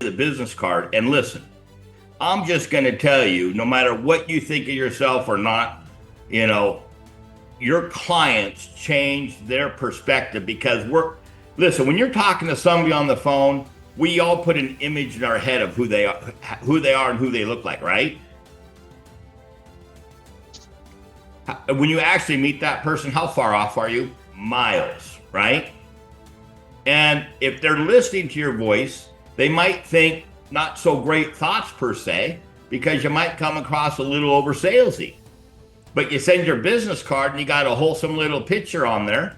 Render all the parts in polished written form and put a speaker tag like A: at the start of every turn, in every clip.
A: the business card. And listen, I'm just going to tell you, no matter what you think of yourself or not, you know, your clients change their perspective because listen, when you're talking to somebody on the phone, we all put an image in our head of who they are and who they look like, right? When you actually meet that person, how far off are you? Miles, right? And if they're listening to your voice, they might think not so great thoughts per se, because you might come across a little over salesy. But you send your business card and you got a wholesome little picture on there.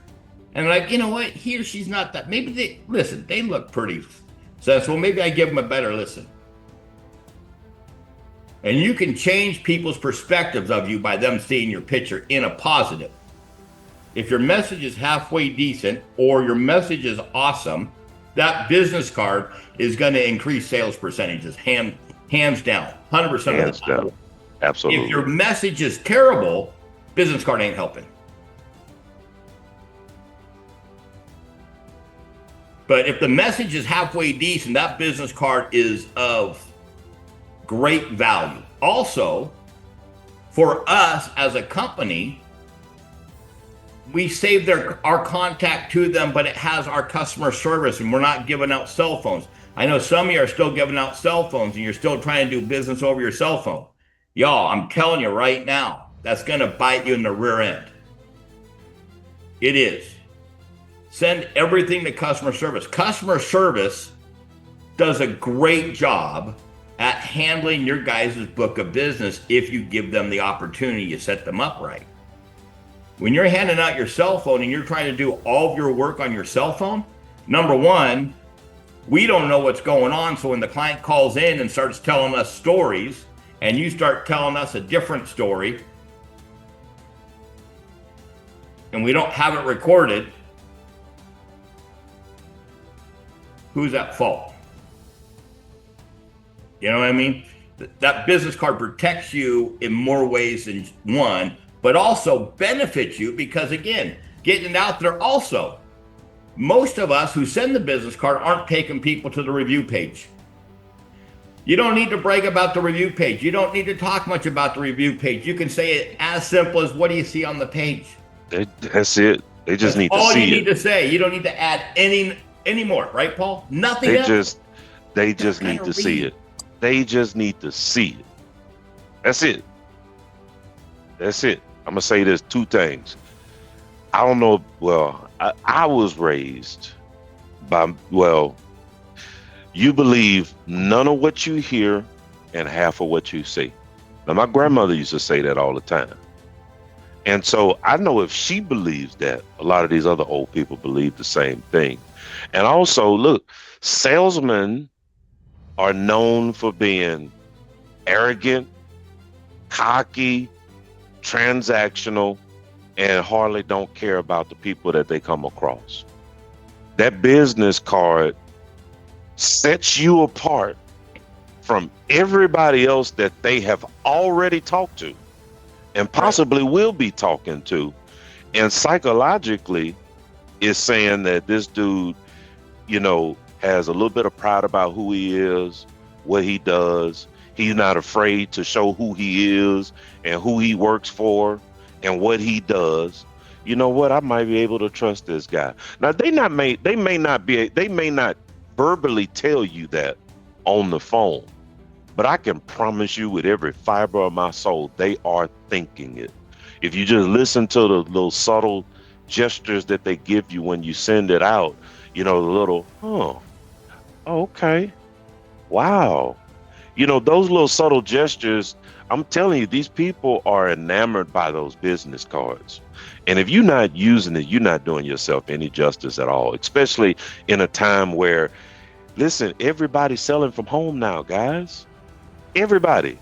A: And like, you know what? He or she's not that. Maybe they look pretty sensible. Maybe I give them a better listen. And you can change people's perspectives of you by them seeing your picture in a positive. If your message is halfway decent or your message is awesome, that business card is going to increase sales percentages, hands down, 100%
B: hands
A: of the time.
B: down. Absolutely.
A: If your message is terrible, business card ain't helping. But if the message is halfway decent, that business card is of great value. Also, for us as a company, we save our contact to them, but it has our customer service, and we're not giving out cell phones. I know some of you are still giving out cell phones, and you're still trying to do business over your cell phone. Y'all, I'm telling you right now, that's going to bite you in the rear end. It is. Send everything to customer service. Customer service does a great job at handling your guys' book of business if you give them the opportunity to set them up right. When you're handing out your cell phone and you're trying to do all of your work on your cell phone, number one, we don't know what's going on. So when the client calls in and starts telling us stories and you start telling us a different story and we don't have it recorded, who's at fault? You know what I mean? That business card protects you in more ways than one, but also benefits you because, again, getting it out there also. Most of us who send the business card aren't taking people to the review page. You don't need to brag about the review page. You don't need to talk much about the review page. You can say it as simple as, what do you see on the page?
B: That's it. They just need to see it.
A: All you need to say. You don't need to add any more, right, Paul? Nothing else.
B: They just need to see it. They just need to see it. That's it. That's it. I'm going to say this, two things. I don't know. Well, I was raised by, you believe none of what you hear and half of what you see. Now, my grandmother used to say that all the time. And so I know if she believes that, a lot of these other old people believe the same thing. And also, look, salesmen are known for being arrogant, cocky, transactional, and hardly don't care about the people that they come across. That business card sets you apart from everybody else that they have already talked to and possibly will be talking to. And psychologically, it's saying that this dude, has a little bit of pride about who he is, what he does. He's not afraid to show who he is and who he works for and what he does. You know what? I might be able to trust this guy. Now, they may not verbally tell you that on the phone, but I can promise you with every fiber of my soul, they are thinking it. If you just listen to the little subtle gestures that they give you when you send it out, the little, okay, wow. Those little subtle gestures, I'm telling you, these people are enamored by those business cards. And if you're not using it, you're not doing yourself any justice at all, especially in a time where, listen, everybody's selling from home now, guys. Everybody.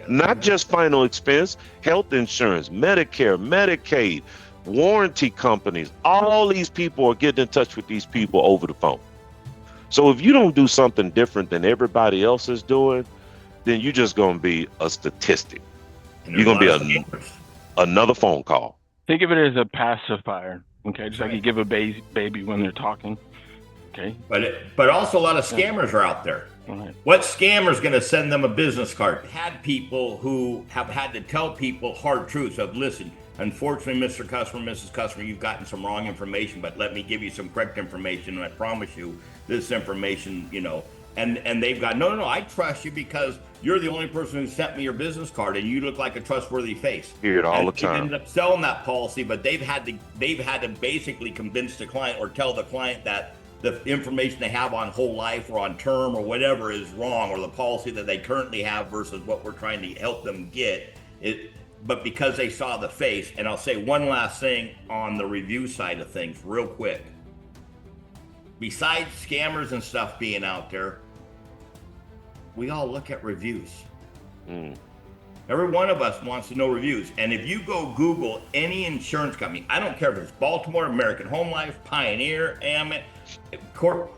B: Not just final expense, health insurance, Medicare, Medicaid, warranty companies. All these people are getting in touch with these people over the phone. So if you don't do something different than everybody else is doing, then you're just going to be a statistic. You're going to be another phone call.
C: Think of it as a pacifier, okay? Just like you give a baby when they're talking.
B: Okay.
A: But also a lot of scammers are out there.
B: Right.
A: What scammer is going to send them a business card? Had people who have had to tell people hard truths of, listen, unfortunately, Mr. Customer, Mrs. Customer, you've gotten some wrong information, but let me give you some correct information, and I promise you this information, and they've got, no, I trust you because you're the only person who sent me your business card, and you look like a trustworthy face.
B: Hear it all the
A: They've
B: time.
A: ended up selling that policy, but they've had to basically convince the client or tell the client that the information they have on whole life or on term or whatever is wrong, or the policy that they currently have versus what we're trying to help them get it. But because they saw the face. And I'll say one last thing on the review side of things real quick. Besides scammers and stuff being out there, we all look at reviews. Every one of us wants to know reviews. And if you go Google any insurance company, I don't care if it's Baltimore, American Home Life, Pioneer, Amet,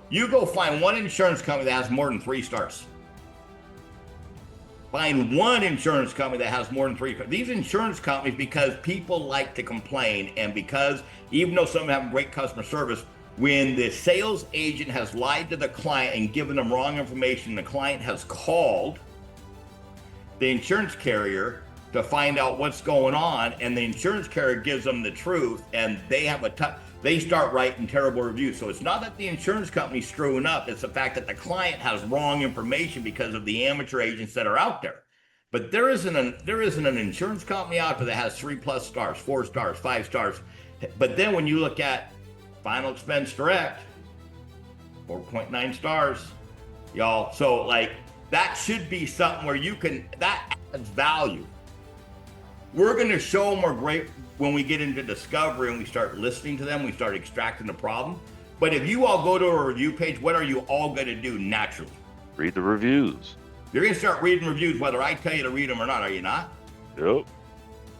A: you go find one insurance company that has more than 3 stars. Find one insurance company that has more than 3. These insurance companies, because people like to complain, and because even though some have great customer service, when the sales agent has lied to the client and given them wrong information, the client has called the insurance carrier to find out what's going on, and the insurance carrier gives them the truth, and they start writing terrible reviews. So it's not that the insurance company's screwing up, it's the fact that the client has wrong information because of the amateur agents that are out there. But there isn't an insurance company out there that has 3+ stars, 4 stars, 5 stars. But then when you look at Final Expense Direct, 4.9 stars, y'all. So that should be something where that adds value. We're going to show them we're great when we get into discovery and we start listening to them, we start extracting the problem. But if you all go to a review page, what are you all going to do naturally?
B: Read the reviews.
A: You're going to start reading reviews whether I tell you to read them or not, are you not?
B: Yep.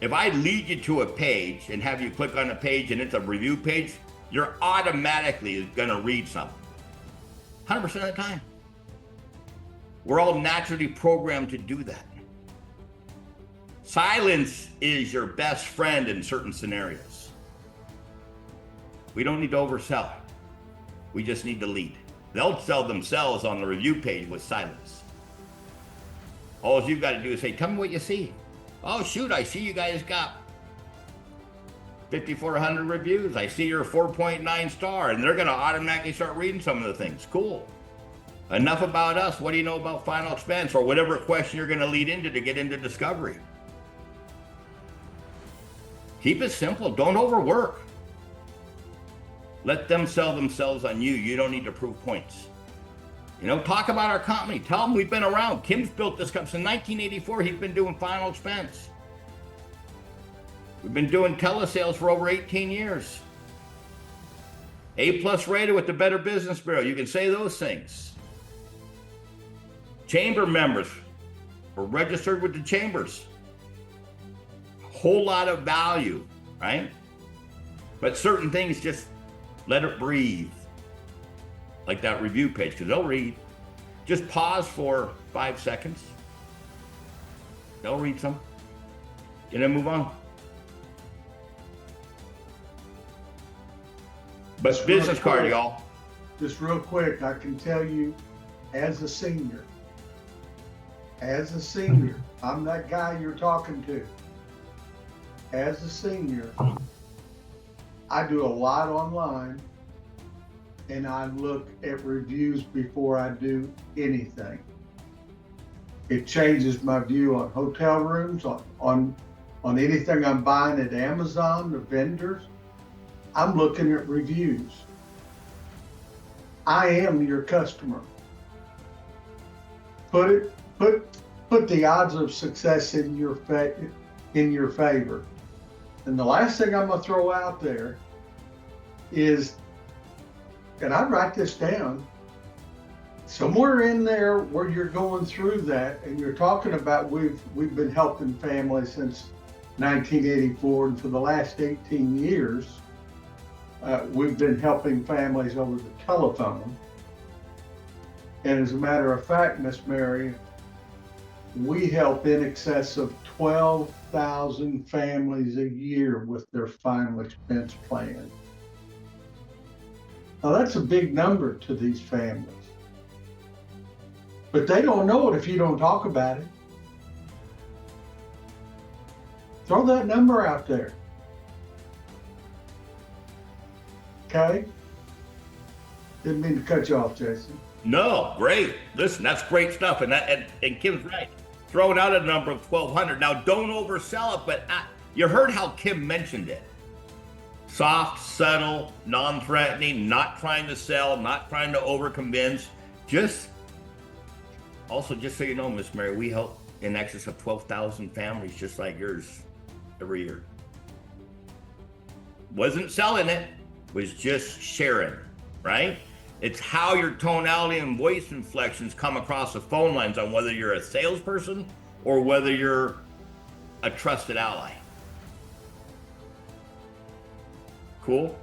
A: If I lead you to a page and have you click on a page and it's a review page, you're automatically going to read something. 100% of the time. We're all naturally programmed to do that. Silence is your best friend in certain scenarios. We don't need to oversell. We just need to lead. They'll sell themselves on the review page with silence. All you've got to do is say, tell me what you see. Oh, shoot, I see you guys got 5,400 reviews. I see you're 4.9 star, and they're going to automatically start reading some of the things. Cool. Enough about us. What do you know about Final Expense, or whatever question you're going to lead into to get into discovery? Keep it simple. Don't overwork. Let them sell themselves on you. You don't need to prove points. Talk about our company. Tell them we've been around. Kim's built this company since 1984. He's been doing Final Expense. We've been doing Tele-Sales for over 18 years. A+ rated with the Better Business Bureau. You can say those things. Chamber members. We're registered with the chambers. Whole lot of value, right? But certain things, just let it breathe. Like that review page, because they'll read. Just pause for 5 seconds. They'll read some. And then move on. But
C: Just
A: business
C: real
A: card,
C: quick.
A: y'all.
C: Just real quick, I can tell you, as a senior, I'm that guy you're talking to. As a senior, I do a lot online, and I look at reviews before I do anything. It changes my view on hotel rooms, on anything I'm buying at Amazon, the vendors. I'm looking at reviews. I am your customer. Put the odds of success in your favor. And the last thing I'm gonna throw out there is, and I write this down, somewhere in there where you're going through that and you're talking about we've been helping families since 1984, and for the last 18 years, we've been helping families over the telephone. And as a matter of fact, Miss Mary, we help in excess of 12,000 families a year with their final expense plan. Now that's a big number to these families. But they don't know it if you don't talk about it. Throw that number out there. Okay? Didn't mean to cut you off, Jason.
A: No, great. Listen, that's great stuff. And Kim's right. Throwing out a number of 1,200. Now, don't oversell it, but you heard how Kim mentioned it. Soft, subtle, non-threatening, not trying to sell, not trying to overconvince. Just so you know, Miss Mary, we help in excess of 12,000 families just like yours every year. Wasn't selling it, was just sharing, right? It's how your tonality and voice inflections come across the phone lines on whether you're a salesperson or whether you're a trusted ally. Cool?